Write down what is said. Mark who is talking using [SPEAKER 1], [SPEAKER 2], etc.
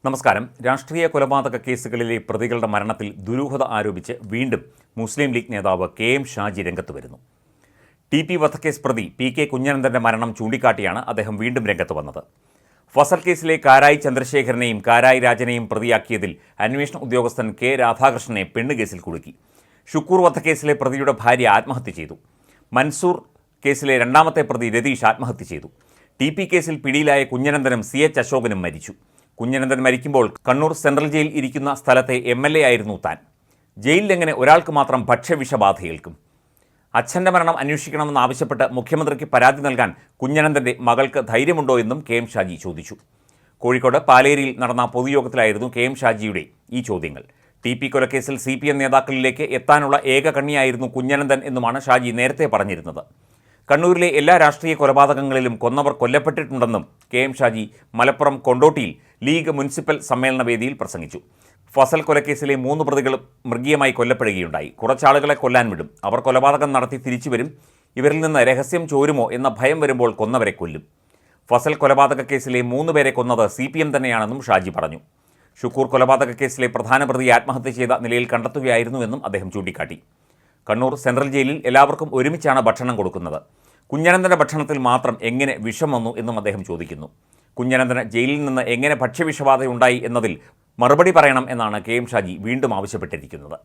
[SPEAKER 1] നമസ്കാരം. രാഷ്ട്രീയ കൊലപാതക കേസുകളിലെ പ്രതികളുടെ മരണത്തിൽ ദുരൂഹത ആരോപിച്ച് വീണ്ടും മുസ്ലിം ലീഗ് നേതാവ് കെ.എം. ഷാജി രംഗത്ത് വരുന്നു. ടി.പി. വധക്കേസ് പ്രതി പി.കെ. കുഞ്ഞനന്തൻ്റെ മരണം ചൂണ്ടിക്കാട്ടിയാണ് അദ്ദേഹം വീണ്ടും രംഗത്ത് വന്നത്. ഫസൽ കേസിലെ കാരായി ചന്ദ്രശേഖരനെയും കാരായി രാജനെയും പ്രതിയാക്കിയതിൽ അന്വേഷണ ഉദ്യോഗസ്ഥൻ കെ. രാധാകൃഷ്ണനെ പെണ്ണുകേസിൽ കുടുക്കി. ഷുക്കൂർ വധക്കേസിലെ പ്രതിയുടെ ഭാര്യ ആത്മഹത്യ ചെയ്തു. മൻസൂർ കേസിലെ രണ്ടാമത്തെ പ്രതി രതീഷ് ആത്മഹത്യ ചെയ്തു. ടി.പി. കേസിൽ പിടിയിലായ കുഞ്ഞനന്തനും C.H. അശോകനും മരിച്ചു. കുഞ്ഞനന്തൻ മരിക്കുമ്പോൾ കണ്ണൂർ സെൻട്രൽ ജയിൽ ഇരിക്കുന്ന സ്ഥലത്തെ MLA ആയിരുന്നു താൻ. ജയിലിലെങ്ങനെ ഒരാൾക്ക് മാത്രം ഭക്ഷ്യവിഷബാധയേൽക്കും? അച്ഛൻ്റെ മരണം അന്വേഷിക്കണമെന്നാവശ്യപ്പെട്ട് മുഖ്യമന്ത്രിക്ക് പരാതി നൽകാൻ കുഞ്ഞനന്തൻ്റെ മകൾക്ക് ധൈര്യമുണ്ടോ എന്നും കെ.എം. ഷാജി ചോദിച്ചു. കോഴിക്കോട് പാലേരിയിൽ നടന്ന പൊതുയോഗത്തിലായിരുന്നു കെ.എം. ഷാജിയുടെ ഈ ചോദ്യങ്ങൾ. ടി.പി. കൊലക്കേസിൽ CPM നേതാക്കളിലേക്ക് എത്താനുള്ള ഏക കണ്ണിയായിരുന്നു കുഞ്ഞനന്തൻ എന്നുമാണ് ഷാജി നേരത്തെ പറഞ്ഞിരുന്നത്. കണ്ണൂരിലെ എല്ലാ രാഷ്ട്രീയ കൊലപാതകങ്ങളിലും കൊന്നവർ കൊല്ലപ്പെട്ടിട്ടുണ്ടെന്നും കെ.എം. ഷാജി മലപ്പുറം കൊണ്ടോട്ടിയിൽ ലീഗ് മുനിസിപ്പൽ സമ്മേളന വേദിയിൽ പ്രസംഗിച്ചു. ഫസൽ കൊലക്കേസിലെ 3 പ്രതികളും മൃഗീയമായി കൊല്ലപ്പെടുകയുണ്ടായി. കുറച്ചാളുകളെ കൊല്ലാൻ വിടും, അവർ കൊലപാതകം നടത്തി തിരിച്ചു വരും, ഇവരിൽ നിന്ന് രഹസ്യം ചോരുമോ എന്ന ഭയം വരുമ്പോൾ കൊന്നവരെ കൊല്ലും. ഫസൽ കൊലപാതക കേസിലെ 3 പേരെ കൊന്നത് CPM തന്നെയാണെന്നും ഷാജി പറഞ്ഞു. ഷുക്കൂർ കൊലപാതക കേസിലെ പ്രധാന പ്രതിയെ ആത്മഹത്യ ചെയ്ത നിലയിൽ കണ്ടെത്തുകയായിരുന്നുവെന്നും അദ്ദേഹം ചൂണ്ടിക്കാട്ടി. കണ്ണൂർ സെൻട്രൽ ജയിലിൽ എല്ലാവർക്കും ഒരുമിച്ചാണ് ഭക്ഷണം കൊടുക്കുന്നത്. കുഞ്ഞനന്തൻ്റെ ഭക്ഷണത്തിൽ മാത്രം എങ്ങനെ വിഷം വന്നു എന്നും അദ്ദേഹം ചോദിക്കുന്നു. കുഞ്ഞനന്തന് ജയിലിൽ നിന്ന് എങ്ങനെ ഭക്ഷ്യവിഷബാധയുണ്ടായി എന്നതിൽ മറുപടി പറയണം എന്നാണ് കെ.എം. ഷാജി വീണ്ടും ആവശ്യപ്പെട്ടിരിക്കുന്നത്.